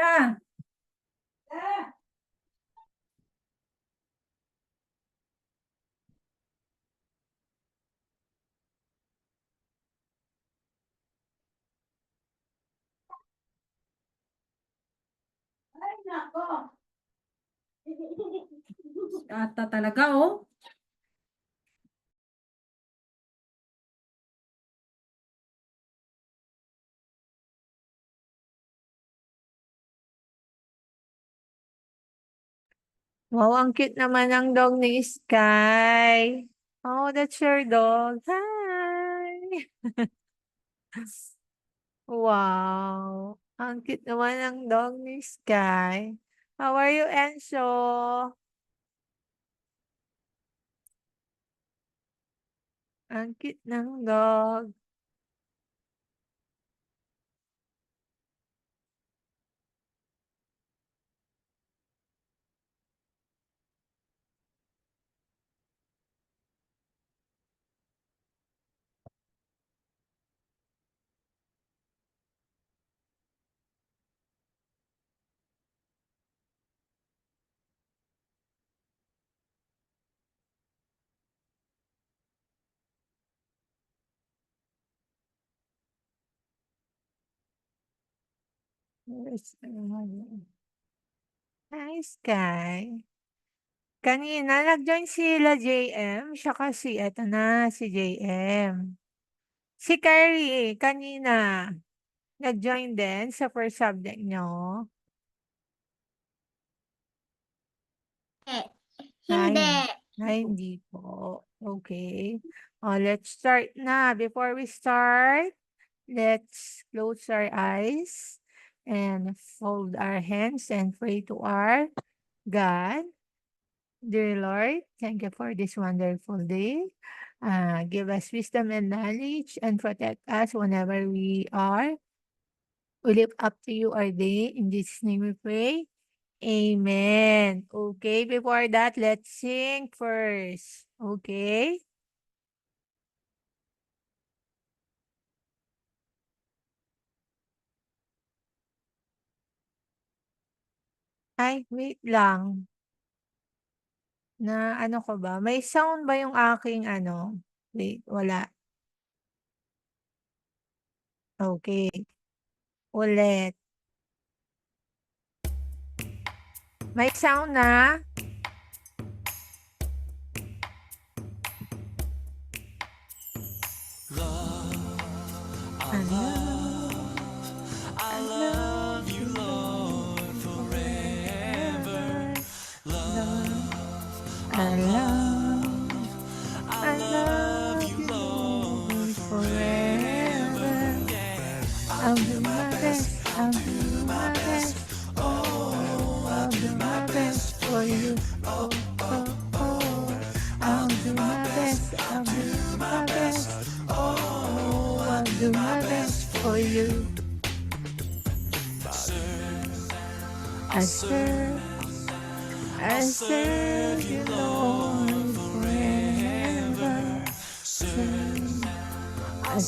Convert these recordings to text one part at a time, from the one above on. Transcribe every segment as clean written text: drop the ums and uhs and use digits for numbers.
Ah, ay, nako. Ata talaga, oh. Wow, ang cute naman ng dog ni Sky. Oh, that's your dog. Hi! Wow, ang cute naman ng dog ni Sky. How are you, Enzo? Ang cute ng dog. Where's Hi, Sky. Kanina nag-join sila JM, tsaka eto na, si JM. Si Kyrie, kanina, nag-join din sa first subject niyo? Hindi. Hindi po. Okay. Let's start na. Before we start, let's close our eyes and fold our hands and pray to our God. Dear Lord, thank you for this wonderful day. Give us wisdom and knowledge and protect us whenever we are. We lift up to you our day. In Jesus' name we pray. Amen. Okay, before that, let's sing first. Okay? Ay, wait lang. Na ano ko ba? May sound ba yung aking ano? Wait, wala. Okay. Ulit. May sound na? I love you, Lord, forever. I love you, Lord, forever. I'll do my best, I'll do my best. Oh, I'll do my best for you. Oh, oh, oh. I'll do my best, I'll do my best. Oh, I'll do my best for you. I serve you, Lord, forever. I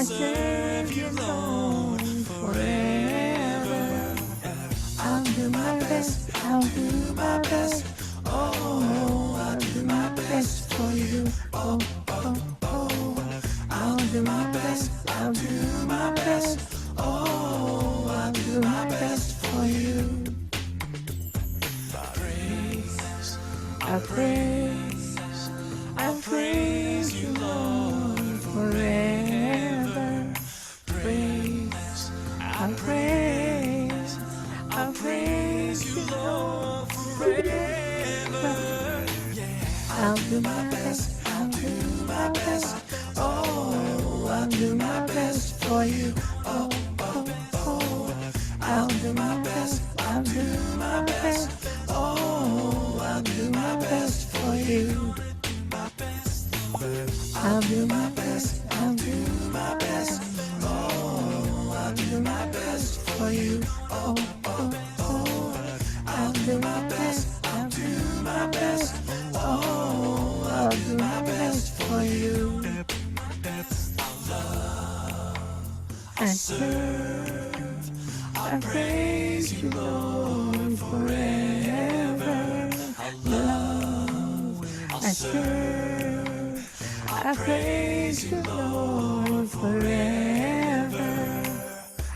serve you, Lord, forever. I'll do my best, I'll do my best. Oh, I'll do my best for you. Oh, oh, oh. I'll do my best, I'll do my best. Oh, I'll do my best for you. I praise you, Lord, forever. I praise you, Lord, forever. I'll do my best, I'll do my best. Oh, I'll do my best for you. Oh, oh, oh. I'll do my best, I'll do my best. Oh, I'll do my best for you. I'll do my best, I'll do my best. Oh, I'll do my best for you. Oh, oh, oh. I'll do my best, I'll do my best. Oh, I'll do my best for you. I I praise you, Lord, forever. Love, I serve. I praise you, Lord, forever.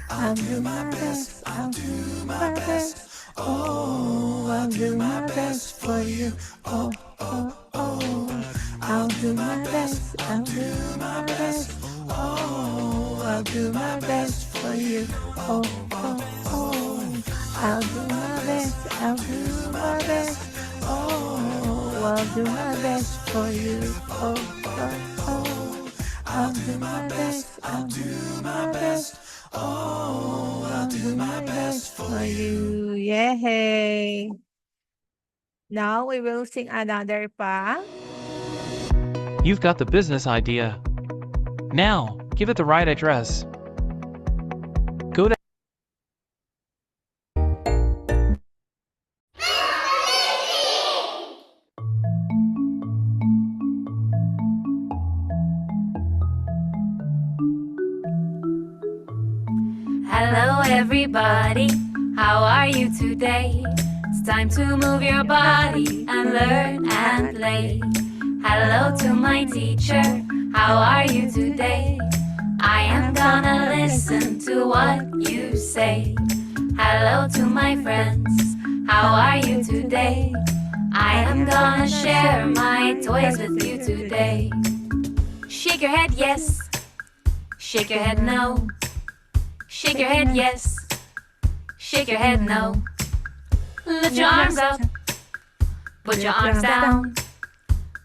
I'll do my best, I'll do my best. Oh, I'll do my best for you. Oh, oh, oh. I'll do my best, I'll do my best. Oh, I'll do my best for you. Oh, oh, oh. I'll do my best, I'll do my best. Oh, I'll do my best for you. Oh, oh, oh. I'll do my best, I'll do my best. Oh, I'll do my best for you. Yay! Now we will sing another pa. You've got the business idea. Now, give it the right address. Go to Hello everybody, how are you today? It's time to move your body and learn and play. Hello to my teacher, how are you today? I am gonna listen to what you say. Hello to my friends, how are you today? I am gonna share my toys with you today. Shake your head yes, shake your head no. Shake your head yes, shake your head no. Lift your arms up, put your arms down.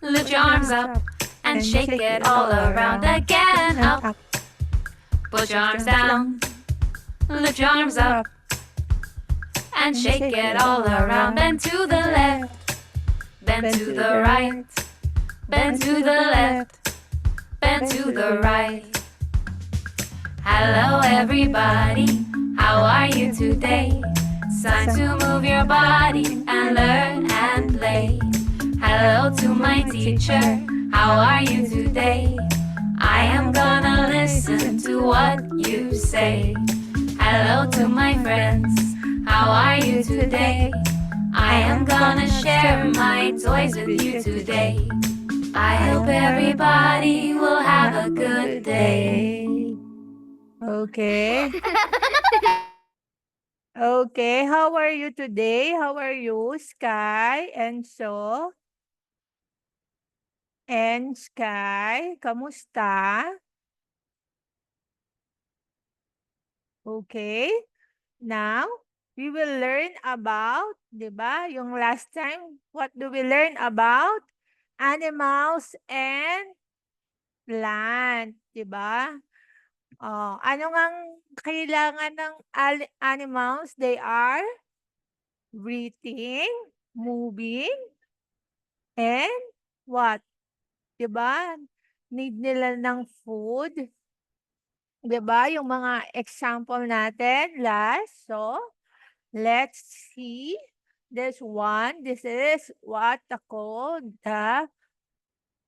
Lift your arms up and shake it all around again. Up, put your arms down. Lift your arms up and shake it all around. Bend to the left, bend to the right, bend to the left, bend to the right. Hello everybody, how are you today? It's time to move your body and learn and play. Hello to my teacher, how are you today? I am gonna listen to what you say. Hello to my friends, how are you today? I am gonna share my toys with you today. I hope everybody will have a good day. Okay. Okay, how are you today? How are you, Sky? Enzo? And Sky, kamusta? Okay. Now, we will learn about, di ba? Yung last time, what do we learn about? Animals and plant, di ba? Oh, ano ngang kailangan ng animals? They are breathing, moving, and what? 'Di ba? Need nila ng food. 'Di ba? Yung mga example natin last. So, let's see. This one, this is what called the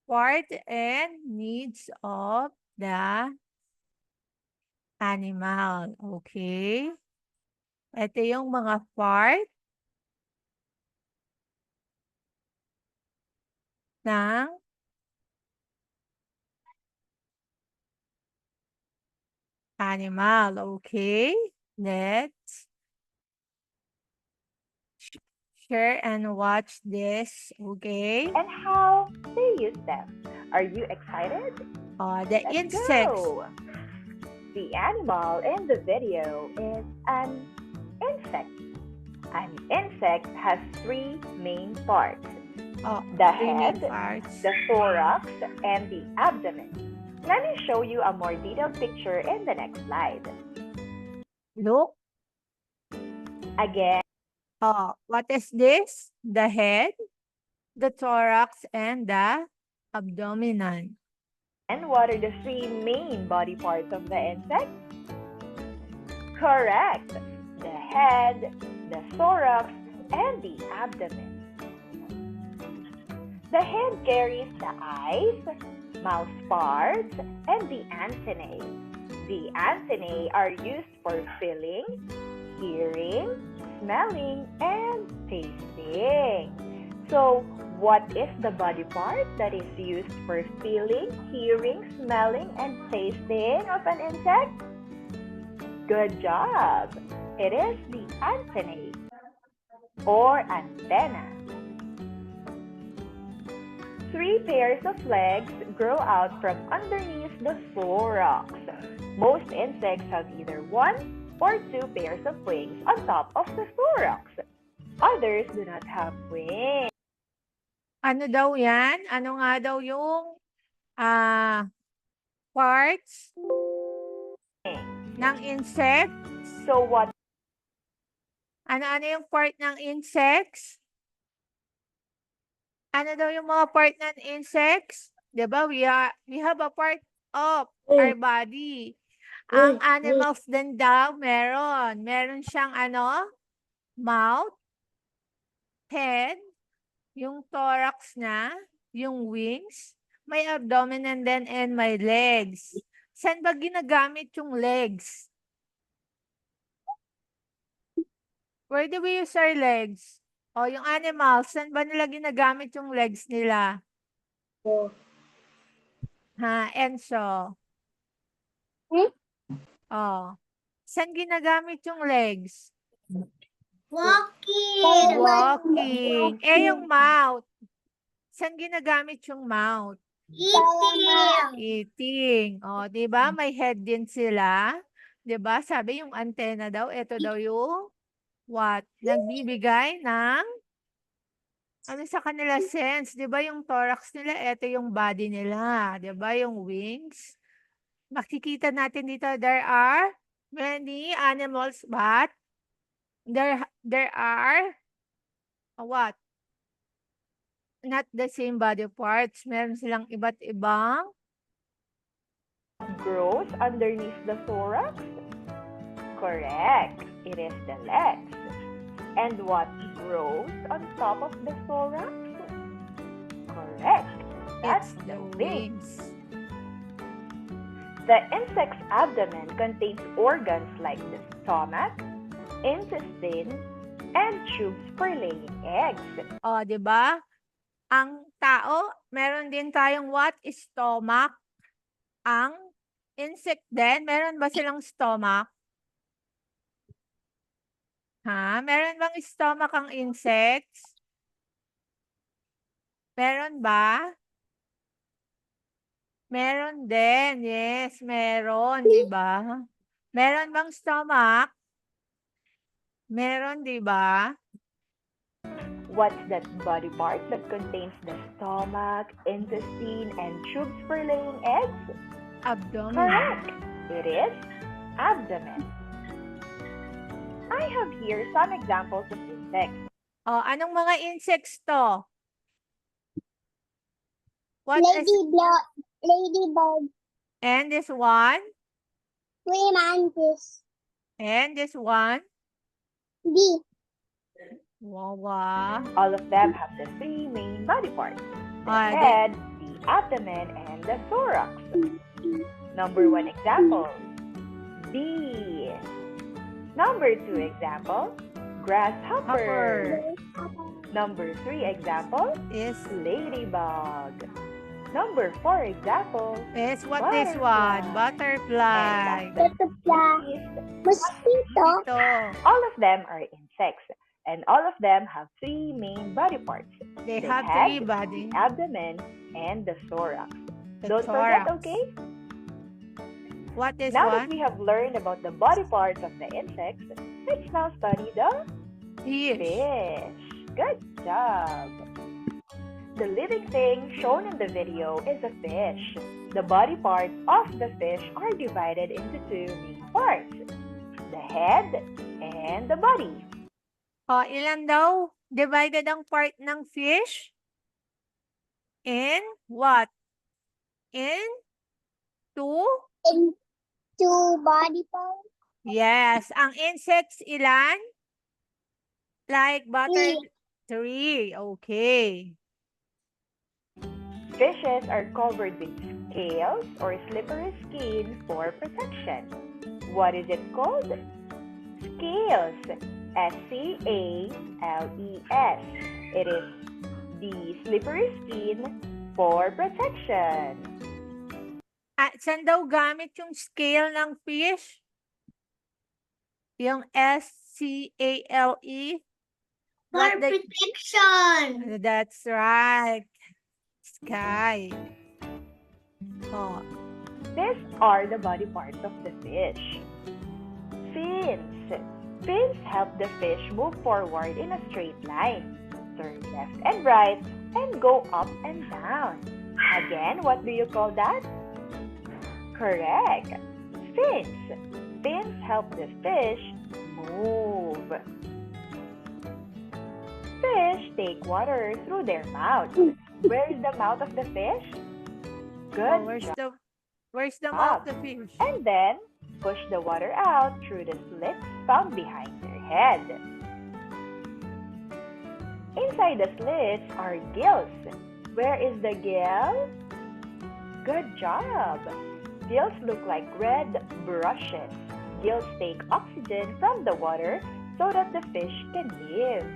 part and needs of the animal. Okay? Ito yung mga part ng animal. Okay? Let's share and watch this. Okay? And how they use them. Are you excited? The Let's insects. go! The animal in the video is an insect. An insect has three main parts: Oh, the three main head, parts. the thorax, and the abdomen. Let me show you a more detailed picture in the next slide. Look. Again, What is this? The head, the thorax, and the abdomen. and what are the three main body parts of the insect? Correct! The head, the thorax, and the abdomen. The head carries the eyes, mouth parts, and the antennae. The antennae are used for feeling, hearing, smelling, and tasting. So, what is the body part that is used for feeling, hearing, smelling, and tasting of an insect? Good job! It is the antennae or antenna. 3 pairs of legs grow out from underneath the thorax. Most insects have either 1 or 2 pairs of wings on top of the thorax. Others do not have wings. Ano daw yan? Ano nga daw yung parts ng insect? So what? Ano-ano yung part ng insects? Ano daw yung mga part ng insects? 'Di ba? We have a part of our body. Ang animals din daw, meron siyang mouth, head, yung thorax na, yung wings, may abdomen and then and may legs. Saan ba ginagamit yung legs? Where do we use our legs? O yung animals, saan ba nila ginagamit yung legs nila? Ha, Enzo? Oh. Saan ginagamit yung legs? Walking. Yung mouth. Saan ginagamit yung mouth? Eating. O, di ba? May head din sila. Di ba? Sabi yung antenna daw, ito daw yung what? Nagbibigay ng ano sa kanila sense. Di ba yung thorax nila, ito yung body nila. Di ba? Yung wings. Makikita natin dito, there are many animals, but there are what? Not the same body parts. Meron silang iba't ibang Grows underneath the thorax? Correct. It is the legs. And what grows on top of the thorax? Correct. That's it's the the wings. wings. The insect's abdomen contains organs like the stomach, intestine, and tubes for laying eggs. O, di ba? Ang tao, meron din tayong what? Stomach. Ang insect din, meron ba silang stomach? Ha? Meron bang stomach ang insects? Meron ba? Meron din. Yes, meron, di ba? Meron bang stomach? Meron, di ba? What's that body part that contains the stomach, intestine, and tubes for laying eggs? Abdomen. Correct. It is abdomen. I have here some examples of insects. O, anong mga insects to? What is, Ladybug, and this one? praying mantis, And this one? bee, Wawa. All of them have the 3 main body parts: the Ah, head, the abdomen, and the thorax. Number 1 example, bee. Number 2 example, grasshopper. Number 3 example, Is ladybug. Number 4 example, what this one? Butterfly. and last butterfly, is mosquito, Ito. all of them are insects, and all of them have 3 main body parts: They the have head, 3 bodies. the abdomen, and the thorax. The Don't forget, thorax. okay? What is Now one? that we have learned about the body parts of the insects, let's now study the Fish. fish. Good job. The living thing shown in the video is a fish. The body parts of the fish are divided into 2 main parts: the head and the body. O, ilan daw divided ang part ng fish? In what? In 2? and two body parts, Yes. Ang insects ilan? Like butter? 3. 3. Okay. Fishes are covered with scales or slippery skin for protection. What is it called? Scales. S-C-A-L-E-S. It is the slippery skin for protection. At saan daw gamit yung scale ng fish? Yung S-C-A-L-E? For What the- protection. That's right. Sky. Oh, These are the body parts of the fish. Fins. Fins help the fish move forward in a straight line, turn left and right, and go up and down. Again, what do you call that? Correct. Fins. Fins help the fish move. Fish take water through their mouth. Where is the mouth of the fish? Good job. where's the mouth of the fish? And then push the water out through the slits found behind their head. Inside the slits are gills. Where is the gill? Good job. Gills look like red brushes. Gills take oxygen from the water so that the fish can live.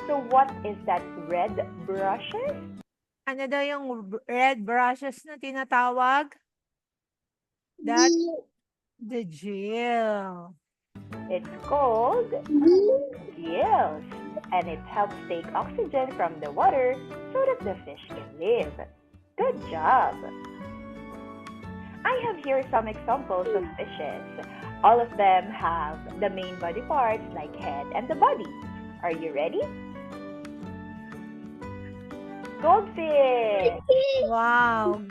So what is that red brushes? Ano daw yung red brushes na tinatawag? That the gill. It's called gills, and it helps take oxygen from the water so that the fish can live. Good job! I have here some examples of fishes. All of them have the main body parts like head and the body. Are you ready? Goldfish! Wow.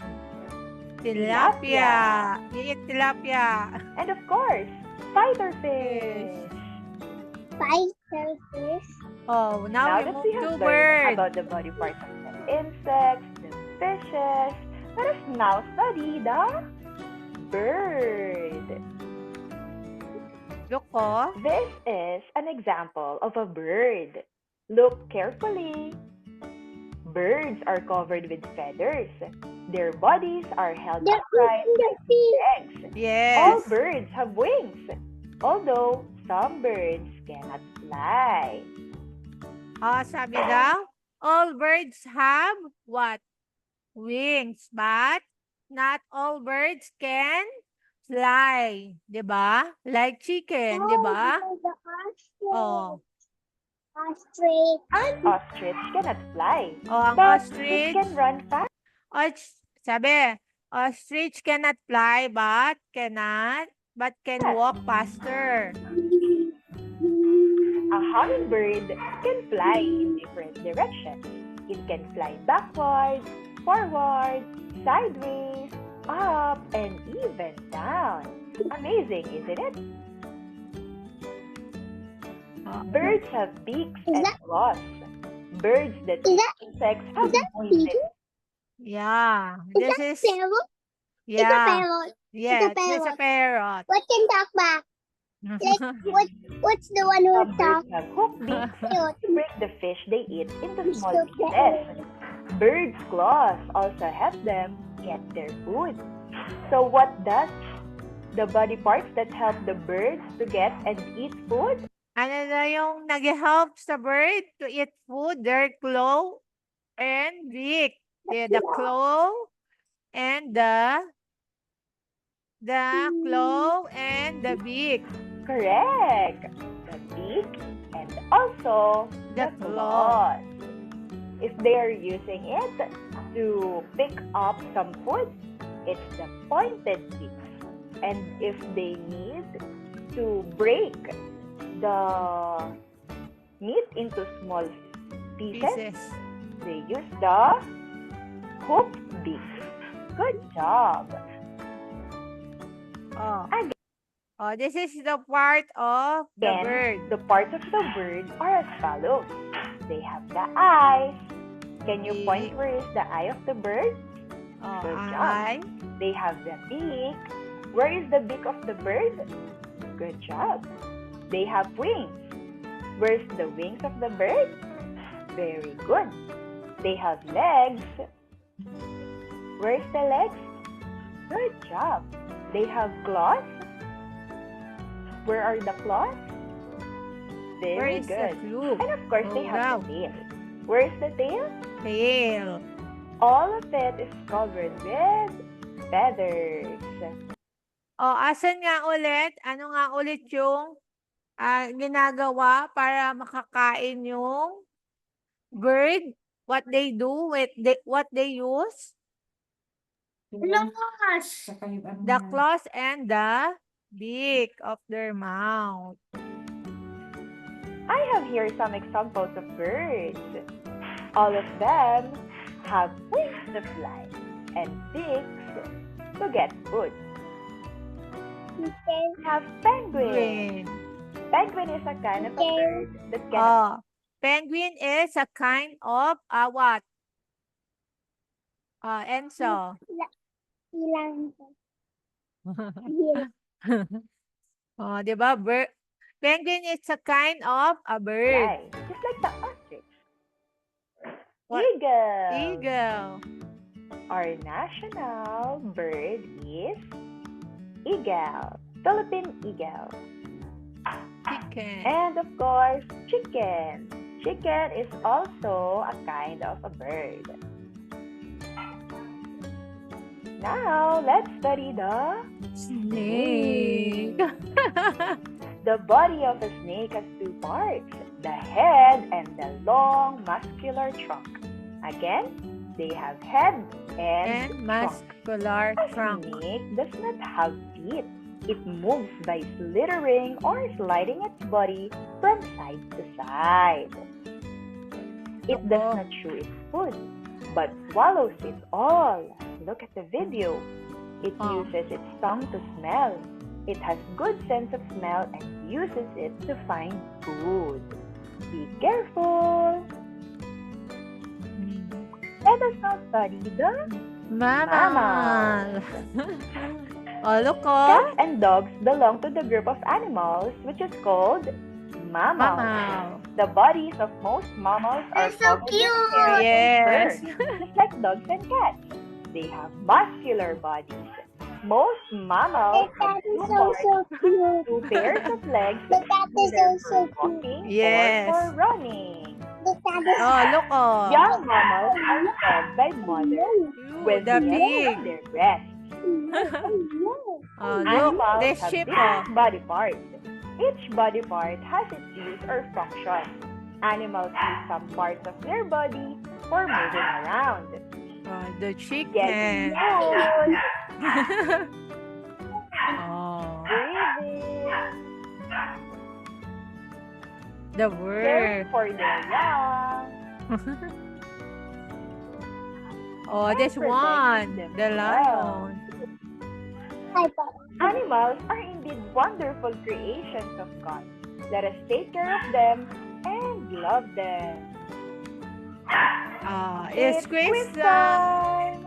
Tilapia. Eat tilapia. And of course, fighterfish! Fighterfish. Oh, Now now we that move we to have learned bird. about the body parts of the insects, the fishes, let us now study the bird. Look, oh. This is an example of a bird. Look carefully. Birds are covered with feathers. Their bodies are held The upright by legs. All Yes. birds have wings, although some birds cannot fly. Oh, sabi daw, all birds have what? Wings, but not all birds can fly. 'Di ba? Like chicken, 'di ba? Oh. Ostrich. An ostrich cannot fly, Oh, ang but it ostrich. can run fast. Sabi, ostrich cannot fly but can walk faster. A hummingbird can fly in different directions. It can fly backward, forward, sideways, up, and even down. Amazing, isn't it? Birds have beaks Is and that- claws. Birds that Is eat that- insects have that pointed. pigeon? Yeah, Is this that is parrot? It's a yeah, parrot. yeah, a this is a parrot. What can talk back? What's the one who Some talk? birds have hooked beaks Cute. to break the fish they eat into It's small so pieces. Birds' claws also help them get their food. So what does the body parts that help the birds to get and eat food? Ano na yung nag-help sa bird to eat food? Their claw and beak. The claw and the claw and the beak. Correct. The beak and also The the claws. If they are using it to pick up some food, it's the pointed beaks. And if they need to break the meat into small pieces, Pieces. they use the hooked beaks. Good job. Oh. Again. Oh, this is the part of the Then, bird. the parts of the bird are as follows. They have the eyes. Can you point Beak. where is the eye of the bird? Oh, Good job. eye. They have the beak. Where is the beak of the bird? Good job. They have wings. Where's the wings of the bird? Very good. They have legs. Where's the legs? Good job. They have claws. Where are the claws? Where Very is the good. clue? And of course, they Oh, have the tail. Where's the tail? Tail. All of it is covered with feathers. O, asan nga ulit? Ano nga ulit yung ginagawa para makakain yung bird? What they do with what they use? Lungs. Saka yung ano The yan. claws and the beak of their mouth. I have here some examples of birds. All of them have wings to fly and beaks to get food. We have penguin. Penguin. Penguin is a kind of a bird that can Oh, penguin is a kind of what? Enzo. Ilang. Oh, di ba? Penguin is a kind of a bird. fly, just like the ostrich. What? Eagle. Eagle. Our national bird is eagle, Philippine eagle. Chicken. And of course, chicken. Chicken is also a kind of a bird. Now, let's study the Snake. The body of a snake has two parts, the head and the long muscular trunk. Again, they have head and, And trunk. muscular A trunk. snake does not have feet. It moves by slithering or sliding its body from side to side. It does Oo. not chew its food, but swallows it all. Look at the video. It Oh. uses its tongue to smell. It has good sense of smell and uses it to find food. Be careful. Let us now study the Mammal. Oh, look oh. cats and dogs belong to the group of animals which is called mammals. Mammal. The bodies of most mammals are They're so covered with cute. hair and Yes. fur, just like dogs and cats. They have muscular bodies. Most mammals have two parts, cute. two pairs of legs, The cat is either also for cute. walking Yes. or for running. The cat is Oh, look oh. Young mammals are fed by mothers Ew, with the milk pig. from their breasts. Oh, look. Animals The have sheep oh. different body parts. Each body part has its use or function. Animals use some parts of their body for moving around. Oh, the Getting chicken. food, Oh, breathing, the caring bird. for their young, Oh, this protecting one. The themselves. lion. Animals are indeed wonderful creations of God. Let us take care of them and love them. It's quiz quiz time.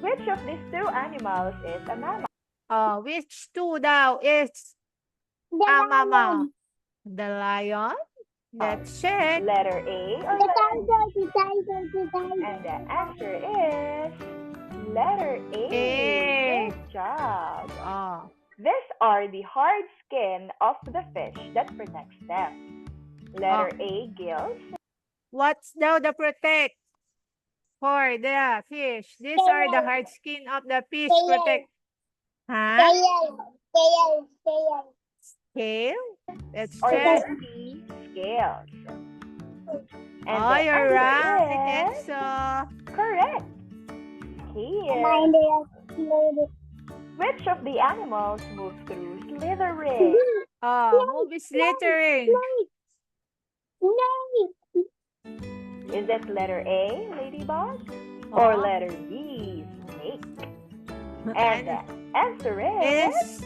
Which of these two animals is a mammal? Which two daw is mama? The lion? Let's check. Letter A or The letter B? tiger. And the answer is letter A. A. Good job. Oh, These are the hard skin of the fish that protects them. Letter A, gills. what's now the protect for the fish? These are the hard skin of the fish Tail. protect. Huh? Tail. Scale? Let's Or check. letter B, scales. And Oh, the you're answer right, is Enzo. correct. Scales. Mine is Which of the animals moves through slithering? Oh, movie littering. Is it letter A, ladybug? Or Oh. letter B, snake? And the answer is Is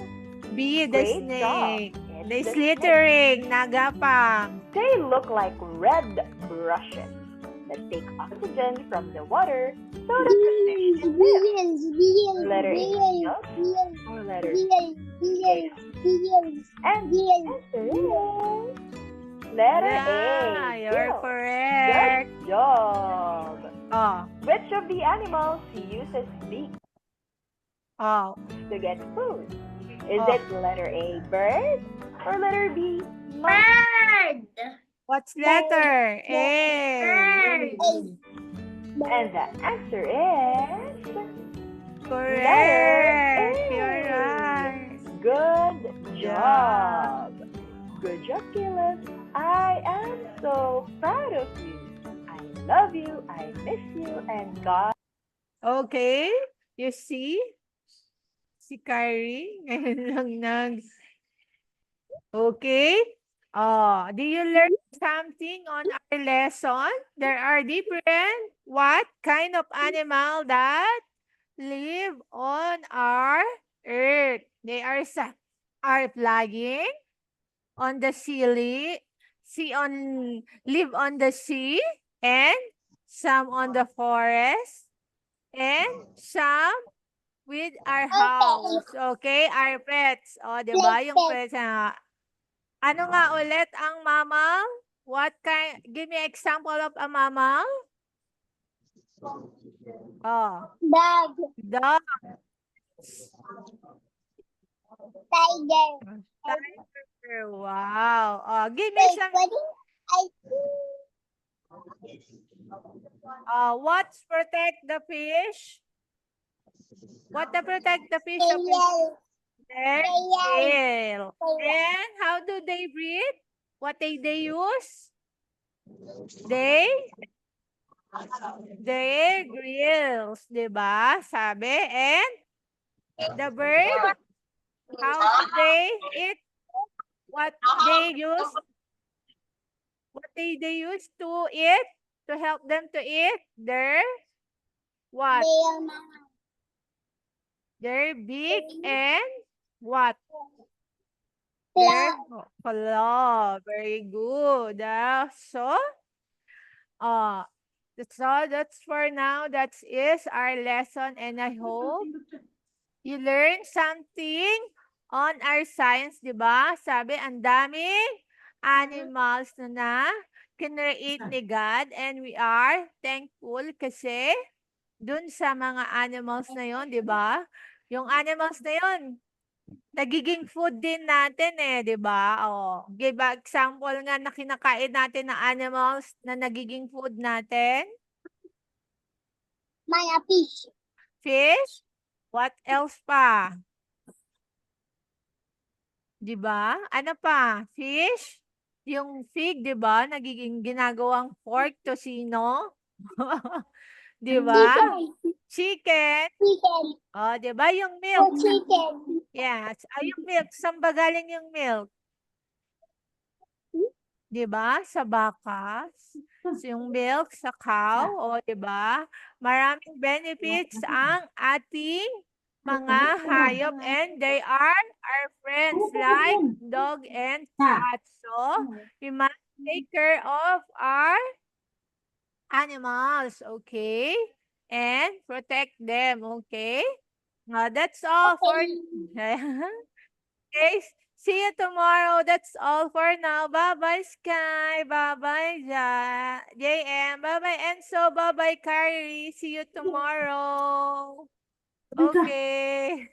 B, the great job. snake. It's The the snake. slithering, nagapang. They look like red brushes that take oxygen from the water so that the fish can live. Letter A, gills, or letter B, scales? And the answer is letter Yeah, A, you're gills. correct. Good job. Oh, Which of the animals uses beaks oh. to get food? Is Oh. it letter A, bird? Or letter B, Bird. What's letter? A. And the answer is Correct. A. You're right. Good Yeah. job. Good job, Caleb. I am so proud of you. I love you, I miss you, and God. Okay. You see? Si Kyrie. Ngayon lang Okay. Oh, do you learn something on our lesson? There are different what kind of animal that live on our earth. They are are flying on the live on the sea, and some on the forest, and some with our house. Okay, our pets. O, di ba? Yung pets na. Ano nga ulit ang mammal? What kind? Give me example of a mammal. Oh, Dog. dog. Tiger. Tiger. Wow. Oh, give me Wait, some. what is I What's protect the fish? What to protect the fish? Of tail? their tail. And how do they breathe? What they use? Their grills, di ba? Sabi. And the bird, how do they eat? What they use? What they use to eat? To help them to eat? Their what? Tail. Their beak and what? Their claw. Very good. That's all. That's for now. That is our lesson, and I hope you learn something on our science, di ba? Sabi, ang daming animals na kinreate ni God, and we are thankful kasi dun sa mga animals na yon, di ba? Yung animals na yon, nagiging food din natin di ba? Oh, give example nga na kinakain natin na animals na nagiging food natin. Mga fish. Fish? What else pa? Di ba? Ano pa? Fish? Yung fig, di ba? Nagiging ginagawang pork tocino. Di ba? Chicken. Chicken. Oh, di ba? Yung Oh, milk. chicken. Yes. Yung milk. Saan ba galing yung milk? Di ba? Sa baka. So, yung milk sa cow. O, di ba? Maraming benefits ang ating mga hayop, and they are our friends like dog and cat. So, we must take care of our animals, okay? And protect them, okay? That's all for okay. See you tomorrow. That's all for now. Bye-bye, Sky. Bye-bye, JM. Bye-bye, Enzo. Bye-bye, Kyrie. See you tomorrow. Okay.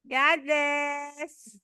God bless.